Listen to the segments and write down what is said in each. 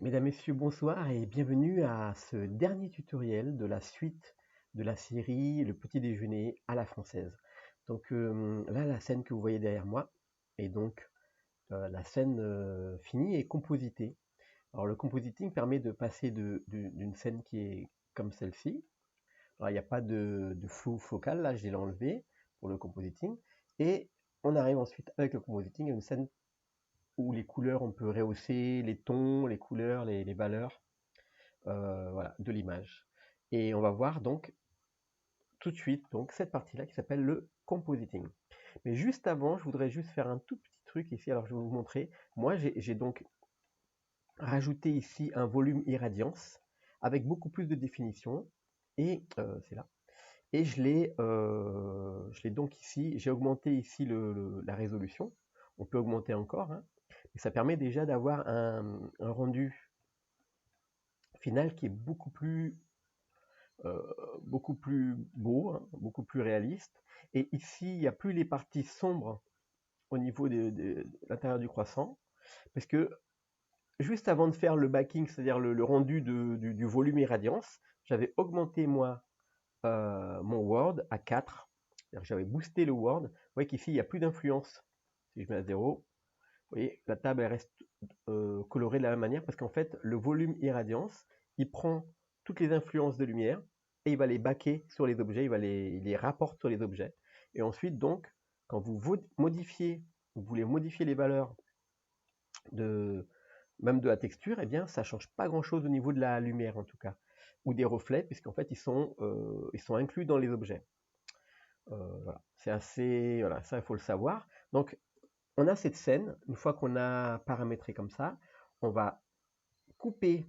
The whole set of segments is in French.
Mesdames, Messieurs, bonsoir et bienvenue à ce dernier tutoriel de la suite de la série Le petit déjeuner à la française. Donc là, la scène que vous voyez derrière moi est donc la scène finie et compositée. Alors le compositing permet de passer d'une scène qui est comme celle-ci. Alors il n'y a pas de flou focal, là je l'ai enlevé pour le compositing. Et on arrive ensuite avec le compositing à une scène où les couleurs, on peut rehausser les tons, les couleurs, les valeurs voilà, de l'image. Et on va voir donc tout de suite donc cette partie-là qui s'appelle le compositing. Mais juste avant, je voudrais juste faire un tout petit truc ici. Alors je vais vous montrer. Moi, j'ai donc rajouté ici un volume irradiance avec beaucoup plus de définition. Et c'est là. Et je l'ai donc ici, j'ai augmenté ici la résolution. On peut augmenter encore, hein, et ça permet déjà d'avoir un rendu final qui est euh, beaucoup plus beau, hein, beaucoup plus réaliste. Et ici, il n'y a plus les parties sombres au niveau de l'intérieur du croissant, parce que juste avant de faire le backing, c'est-à-dire le rendu du volume et radiance, j'avais augmenté moi mon Word à 4. J'avais boosté le Word. Vous voyez qu'ici, il n'y a plus d'influence. Si je mets à 0, vous voyez, la table elle reste colorée de la même manière parce qu'en fait, le volume irradiance, il prend toutes les influences de lumière et il va les baquer sur les objets, il les rapporte sur les objets. Et ensuite, donc, quand vous voulez modifier les valeurs de, même de la texture, eh bien, ça ne change pas grand-chose au niveau de la lumière en tout cas, ou des reflets, puisqu'en fait, ils sont inclus dans les objets. Voilà. C'est assez, voilà, ça il faut le savoir. Donc, on a cette scène, une fois qu'on a paramétré comme ça, on va couper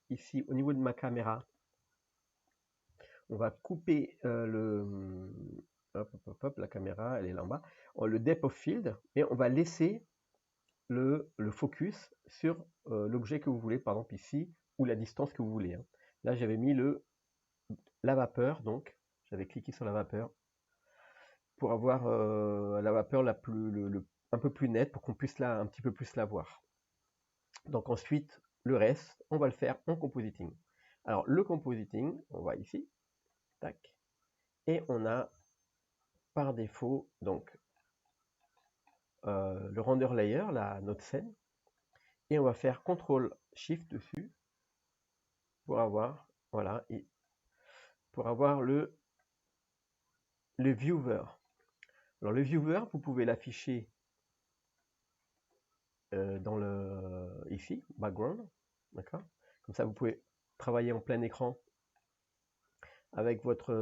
ici au niveau de ma caméra, on va couper la caméra, elle est là en bas, le depth of field, et on va laisser le focus sur l'objet que vous voulez, par exemple ici, ou la distance que vous voulez, hein. Là, j'avais mis la vapeur, donc j'avais cliqué sur la vapeur pour avoir la vapeur un peu plus nette, pour qu'on puisse un petit peu plus la voir. Donc ensuite, le reste, on va le faire en compositing. Alors le compositing, on va ici, tac, et on a par défaut donc le render layer, notre scène, et on va faire CTRL SHIFT dessus pour avoir, voilà, et pour avoir le viewer. Alors le viewer, vous pouvez l'afficher ici, background, d'accord. Comme ça, vous pouvez travailler en plein écran avec votre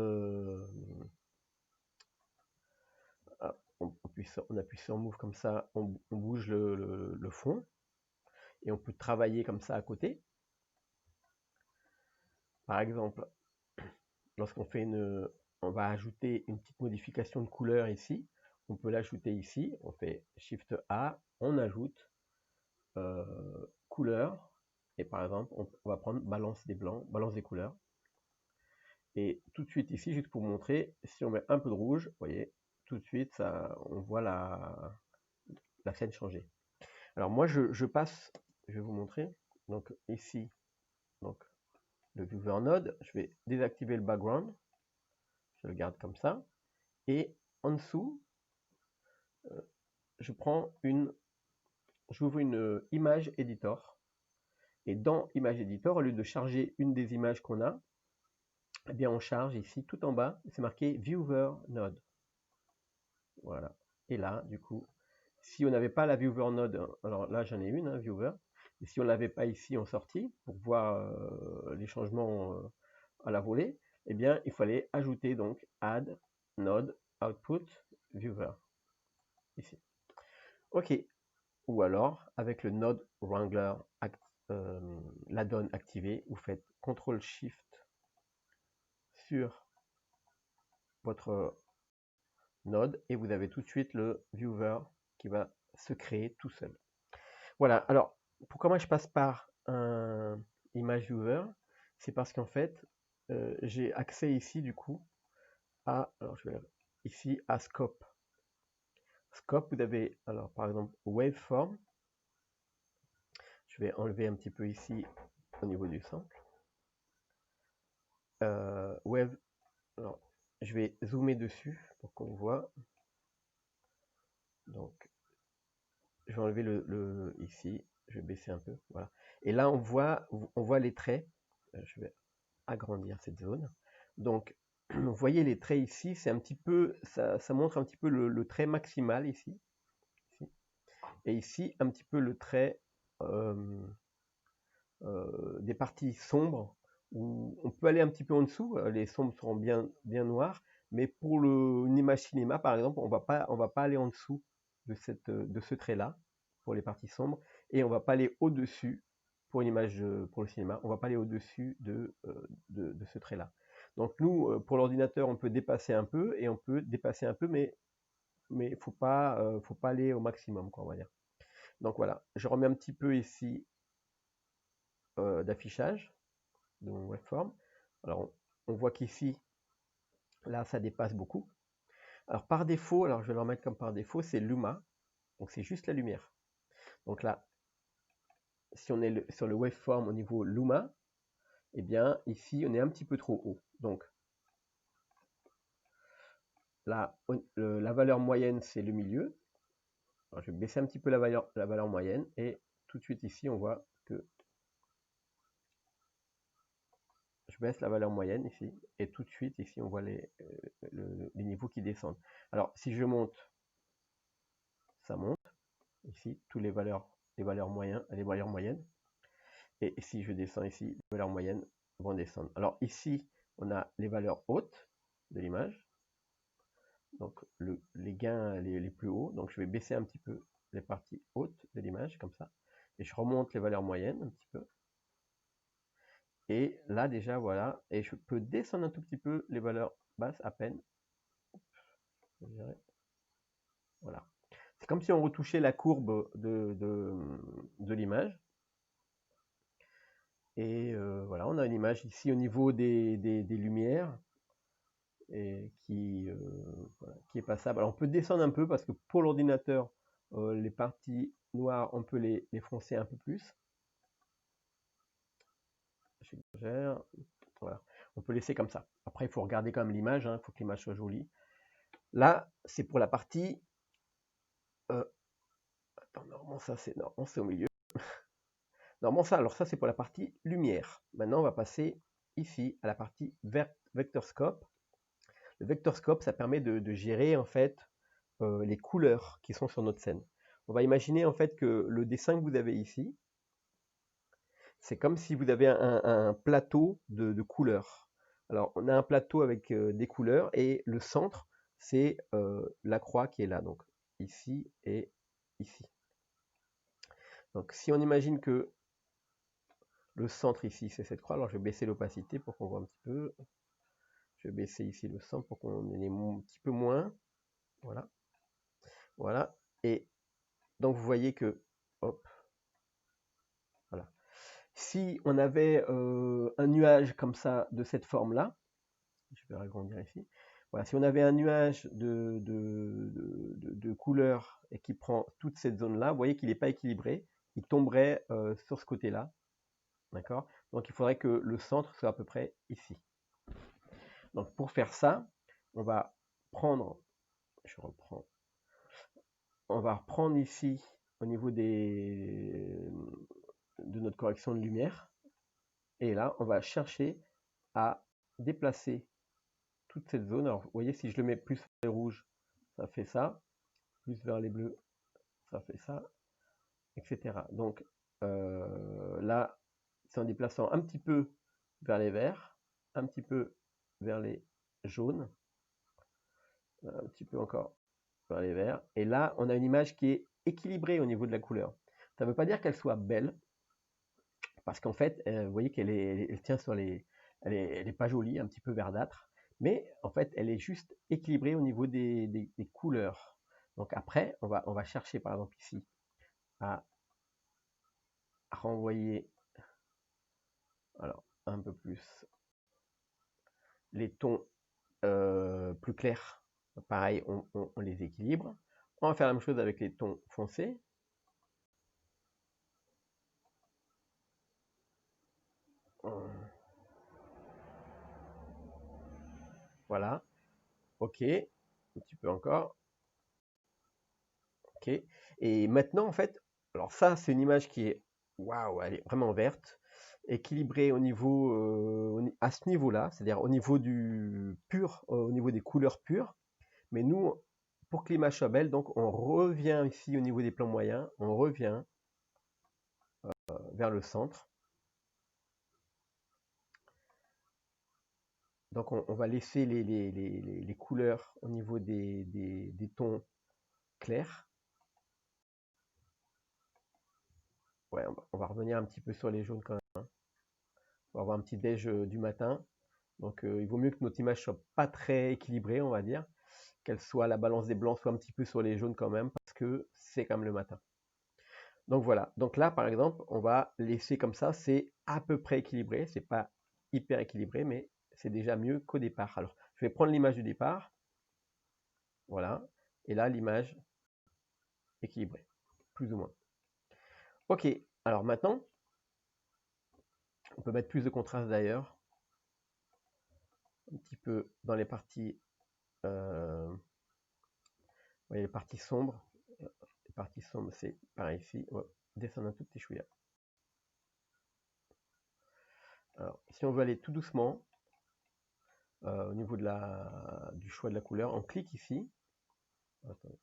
on appuie sur Move comme ça, on bouge le fond et on peut travailler comme ça à côté. Par exemple, lorsqu'on fait on va ajouter une petite modification de couleur ici, on peut l'ajouter ici, on fait Shift A, on ajoute couleur, et par exemple, on va prendre balance des blancs, balance des couleurs. Et tout de suite ici, juste pour vous montrer, si on met un peu de rouge, vous voyez, tout de suite, on voit la scène changer. Alors moi, je passe, je vais vous montrer. Donc ici, donc le viewer node, je vais désactiver le background, je le garde comme ça. Et en dessous, j'ouvre une image editor. Et dans image editor, au lieu de charger une des images qu'on a, eh bien on charge ici tout en bas, c'est marqué viewer node. Voilà. Et là, du coup, si on n'avait pas la viewer node, alors là j'en ai une, hein, viewer, et si on ne l'avait pas ici en sortie, pour voir les changements à la volée, eh bien il fallait ajouter donc add node output viewer, ici. Ok, ou alors avec le node wrangler l'add-on activé, vous faites CTRL SHIFT sur votre node et vous avez tout de suite le viewer qui va se créer tout seul. Voilà, alors pourquoi moi je passe par un image viewer, c'est parce qu'en fait j'ai accès ici du coup alors je vais ici à scope. Scope, vous avez alors par exemple waveform. Je vais enlever un petit peu ici au niveau du sample. Wave, alors, je vais zoomer dessus pour qu'on voit. Donc, je vais enlever le ici, je vais baisser un peu, voilà. Et là, on voit les traits. Je vais agrandir cette zone. Donc, vous voyez les traits ici, c'est un petit peu, ça montre un petit peu le trait maximal ici. Et ici, un petit peu le trait des parties sombres, où on peut aller un petit peu en dessous, les sombres seront bien noirs, mais pour une image cinéma, par exemple, on va pas aller en dessous de ce trait-là, pour les parties sombres, et on va pas aller au-dessus, pour une image pour le cinéma, on va pas aller au-dessus de ce trait-là. Donc nous, pour l'ordinateur, on peut dépasser un peu, et on peut dépasser un peu, mais faut pas aller au maximum, quoi, on va dire. Donc voilà, je remets un petit peu ici d'affichage de mon waveform. Alors on voit qu'ici, là, ça dépasse beaucoup. Alors par défaut, alors je vais le remettre comme par défaut, c'est Luma, donc c'est juste la lumière. Donc là, si on est sur le waveform au niveau Luma, eh bien ici on est un petit peu trop haut. Donc là, la valeur moyenne c'est le milieu. Alors, je vais baisser un petit peu la valeur moyenne, et tout de suite ici on voit que je baisse la valeur moyenne ici, et tout de suite ici on voit les niveaux qui descendent. Alors si je monte, ça monte ici, toutes les valeurs moyennes, et si je descends ici, les valeurs moyennes vont descendre. Alors ici on a les valeurs hautes de l'image, donc les gains les plus hauts, donc je vais baisser un petit peu les parties hautes de l'image comme ça, et je remonte les valeurs moyennes un petit peu. Et là déjà voilà, et je peux descendre un tout petit peu les valeurs basses à peine. Voilà. C'est comme si on retouchait la courbe de l'image. Et voilà, on a une image ici au niveau des lumières et voilà, qui est passable. Alors on peut descendre un peu parce que pour l'ordinateur, les parties noires, on peut les foncer un peu plus. J'exagère. Voilà. On peut laisser comme ça. Après, il faut regarder quand même l'image, il faut que l'image soit jolie. Là, c'est pour la partie... Attends, normalement, ça, c'est au milieu. Normalement, ça, alors ça, c'est pour la partie lumière. Maintenant, on va passer ici à la partie vectorscope. Le vectorscope, ça permet de gérer, en fait, les couleurs qui sont sur notre scène. On va imaginer, en fait, que le dessin que vous avez ici, c'est comme si vous avez un plateau de couleurs. Alors, on a un plateau avec des couleurs, et le centre, c'est la croix qui est là, donc ici et ici. Donc, si on imagine que le centre ici, c'est cette croix, alors je vais baisser l'opacité pour qu'on voit un petit peu. Je vais baisser ici le centre pour qu'on ait un petit peu moins. Voilà. Voilà. Et donc, vous voyez que, hop, voilà. Si on avait un nuage comme ça, de cette forme-là, je vais agrandir ici. Voilà, si on avait un nuage de couleurs et qui prend toute cette zone-là, vous voyez qu'il n'est pas équilibré, il tomberait sur ce côté-là. D'accord? Donc il faudrait que le centre soit à peu près ici. Donc pour faire ça, on va prendre, je reprends, on va reprendre ici au niveau de notre correction de lumière, et là on va chercher à déplacer toute cette zone. Alors vous voyez, si je le mets plus vers les rouges, ça fait ça, plus vers les bleus, ça fait ça, etc. Donc là, c'est en déplaçant un petit peu vers les verts, un petit peu vers les jaunes, un petit peu encore vers les verts, et là on a une image qui est équilibrée au niveau de la couleur. Ça ne veut pas dire qu'elle soit belle, parce qu'en fait, vous voyez qu'elle tient sur les... Elle est pas jolie, un petit peu verdâtre, mais en fait, elle est juste équilibrée au niveau des couleurs. Donc après, on va chercher par exemple ici à renvoyer, alors un peu plus, les tons plus clairs. Pareil, on les équilibre. On va faire la même chose avec les tons foncés. Voilà. OK. Un petit peu encore. OK. Et maintenant, en fait, alors ça, c'est une image qui est, waouh, elle est vraiment verte, équilibrée au niveau, à ce niveau-là, c'est-à-dire au niveau du pur, au niveau des couleurs pures. Mais nous, pour que l'image soit belle, donc on revient ici au niveau des plans moyens, on revient vers le centre. Donc on va laisser les couleurs au niveau des tons clairs. Ouais, on va revenir un petit peu sur les jaunes quand même, hein. On va avoir un petit déj du matin. Donc il vaut mieux que notre image soit pas très équilibrée, on va dire. Qu'elle soit, la balance des blancs soit un petit peu sur les jaunes quand même, parce que c'est quand même le matin. Donc voilà. Donc là, par exemple, on va laisser comme ça, c'est à peu près équilibré. C'est pas hyper équilibré, mais c'est déjà mieux qu'au départ. Alors, je vais prendre l'image du départ. Voilà. Et là, l'image équilibrée, plus ou moins. Ok. Alors maintenant, on peut mettre plus de contraste d'ailleurs. Un petit peu dans les parties, vous voyez, les parties sombres. Les parties sombres, c'est pareil ici. On va descendre un tout petit chouïa. Alors, si on veut aller tout doucement, au niveau du choix de la couleur, on clique ici. Attendez.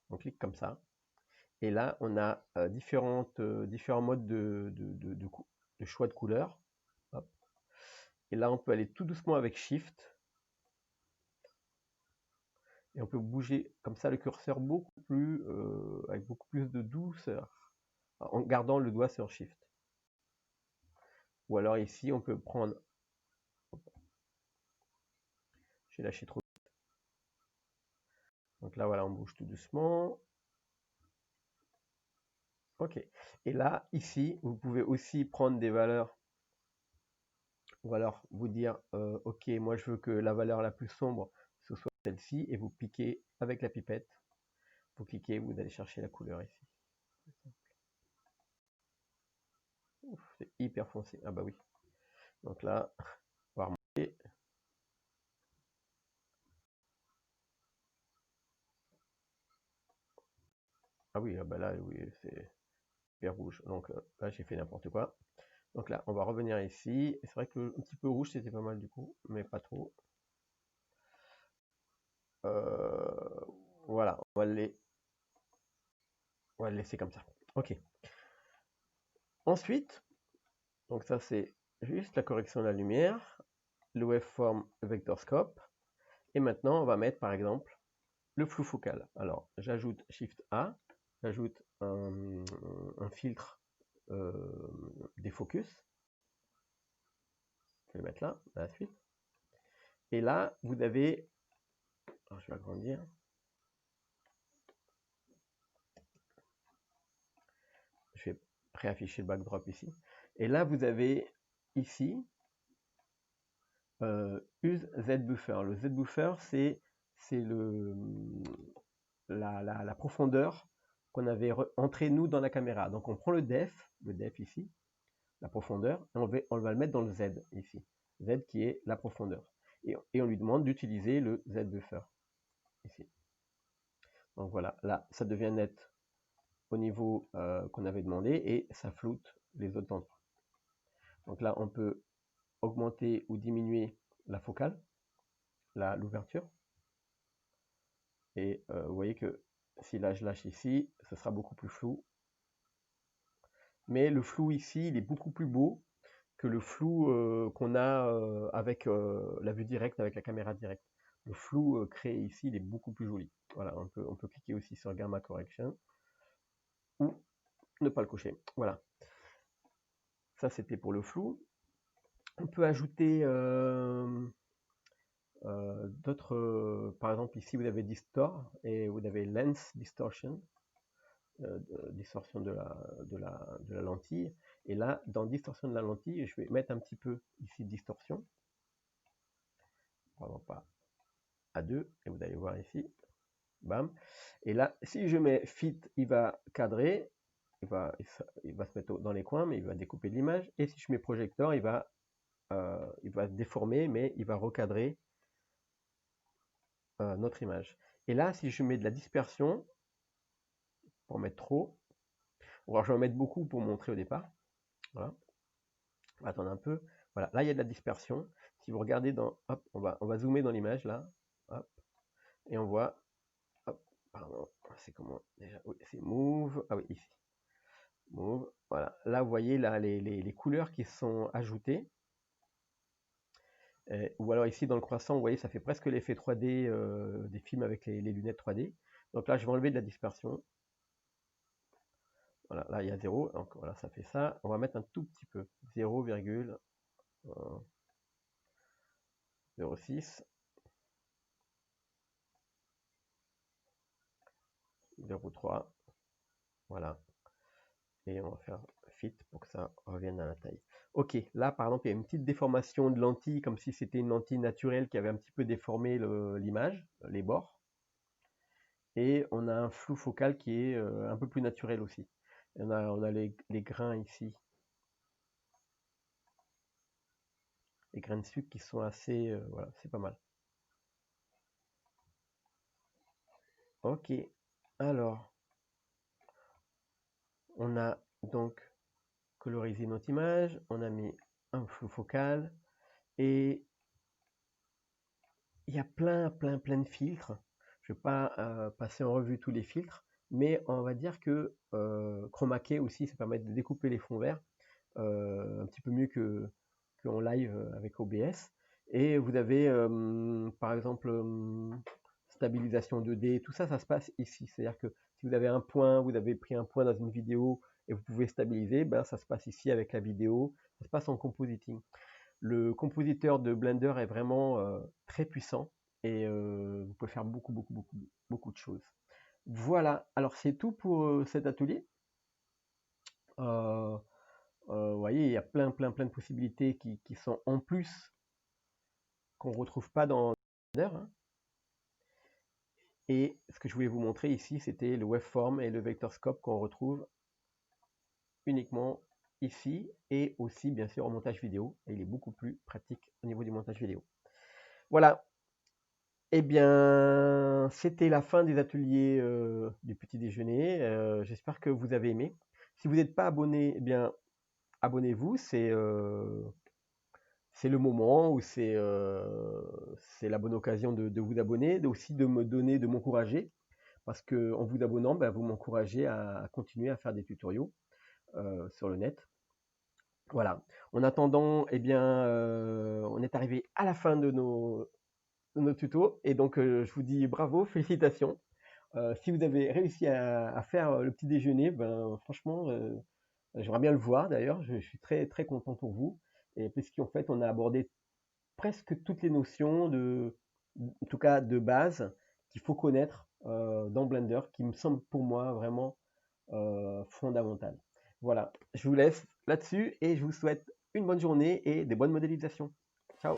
On clique comme ça. Et là, on a différents modes de choix de couleur. Hop. Et là, on peut aller tout doucement avec Shift. Et on peut bouger comme ça le curseur avec beaucoup plus de douceur, en gardant le doigt sur Shift. Ou alors ici, on peut prendre... J'ai lâché trop vite. Donc là, voilà, on bouge tout doucement. Ok. Et là, ici, vous pouvez aussi prendre des valeurs. Ou alors vous dire, ok, moi je veux que la valeur la plus sombre, ce soit celle-ci, et vous piquez avec la pipette. Vous cliquez, vous allez chercher la couleur ici. C'est hyper foncé. Ah bah oui. Donc là, on va remonter. Ah oui, bah là, oui, c'est hyper rouge. Donc là, j'ai fait n'importe quoi. Donc là, on va revenir ici. C'est vrai que un petit peu rouge, c'était pas mal du coup, mais pas trop. Voilà, on va le laisser comme ça. Ok. Ensuite, donc ça c'est juste la correction de la lumière, le waveform vector scope. Et maintenant, on va mettre par exemple le flou focal. Alors, j'ajoute Shift A, j'ajoute un filtre des focus. Je vais le mettre là, à la suite. Et là, vous avez... Alors, je vais agrandir. Je vais réafficher le backdrop ici. Et là, vous avez ici use Z-buffer. Le Z-buffer, c'est la profondeur qu'on avait entré nous dans la caméra. Donc on prend le def ici, la profondeur, et on va le mettre dans le Z ici. Z qui est la profondeur. Et on lui demande d'utiliser le Z-buffer ici. Donc voilà, là ça devient net au niveau qu'on avait demandé et ça floute les autres endroits. Donc là on peut augmenter ou diminuer la focale, l'ouverture. Et vous voyez que si là je lâche ici, ce sera beaucoup plus flou. Mais le flou ici, il est beaucoup plus beau que le flou qu'on a avec la vue directe, avec la caméra directe. Le flou créé ici, il est beaucoup plus joli. Voilà, on peut cliquer aussi sur Gamma Correction ou ne pas le cocher. Voilà. Ça, c'était pour le flou. On peut ajouter d'autres... par exemple, ici, vous avez Distort et vous avez Lens Distortion. Distorsion de la lentille. Et là, dans distorsion de la lentille, je vais mettre un petit peu ici distorsion. Vraiment pas à 2. Et vous allez voir ici. Bam. Et là, si je mets fit, il va cadrer. Il va se mettre dans les coins, mais il va découper de l'image. Et si je mets projecteur, il va déformer, mais il va recadrer notre image. Et là, si je mets de la dispersion, pour mettre trop, alors je vais en mettre beaucoup pour montrer au départ. Voilà. On va attendre un peu. Voilà, là il y a de la dispersion. Si vous regardez dans, hop, on va zoomer dans l'image là, hop, et on voit, hop, pardon, c'est comment déjà, oui, c'est move, ah oui, ici, move, voilà. Là vous voyez là les couleurs qui sont ajoutées. Ou alors ici dans le croissant, vous voyez, ça fait presque l'effet 3D des films avec les lunettes 3D. Donc là, je vais enlever de la dispersion. Voilà, là il y a 0, donc voilà, ça fait ça. On va mettre un tout petit peu, 0,06, 0,3, voilà. Et on va faire fit pour que ça revienne à la taille. Ok, là par exemple, il y a une petite déformation de lentille, comme si c'était une lentille naturelle qui avait un petit peu déformé l'image, les bords. Et on a un flou focal qui est un peu plus naturel aussi. On a les grains ici, les grains de sucre qui sont assez, voilà, c'est pas mal. Ok, alors, on a donc colorisé notre image, on a mis un flou focal, et il y a plein de filtres. Je ne vais pas passer en revue tous les filtres, mais on va dire que Chroma Key aussi, ça permet de découper les fonds verts un petit peu mieux qu'en live avec OBS. Et vous avez par exemple stabilisation 2D, tout ça, ça se passe ici. C'est-à-dire que si vous avez un point, vous avez pris un point dans une vidéo et vous pouvez stabiliser, ben, ça se passe ici avec la vidéo, ça se passe en compositing. Le compositeur de Blender est vraiment très puissant et vous pouvez faire beaucoup de choses. Voilà, alors c'est tout pour cet atelier. Vous voyez, il y a plein de possibilités qui sont en plus, qu'on ne retrouve pas dans Blender, hein. Et ce que je voulais vous montrer ici, c'était le waveform et le vector scope qu'on retrouve uniquement ici, et aussi bien sûr en montage vidéo. Et il est beaucoup plus pratique au niveau du montage vidéo. Voilà. Eh bien, c'était la fin des ateliers du petit déjeuner. J'espère que vous avez aimé. Si vous n'êtes pas abonné, eh bien, abonnez-vous. C'est le moment où c'est la bonne occasion de vous abonner, aussi de me donner, de m'encourager. Parce qu'en vous abonnant, ben, vous m'encouragez à continuer à faire des tutoriaux sur le net. Voilà. En attendant, eh bien, on est arrivé à la fin de nos tutos. Et donc, je vous dis bravo, félicitations. Si vous avez réussi à faire le petit déjeuner, ben, franchement, j'aimerais bien le voir d'ailleurs. Je suis très content pour vous. Et puisqu'en fait, on a abordé presque toutes les notions, en tout cas de base, qu'il faut connaître dans Blender, qui me semble pour moi vraiment fondamentales. Voilà, je vous laisse là-dessus et je vous souhaite une bonne journée et des bonnes modélisations. Ciao!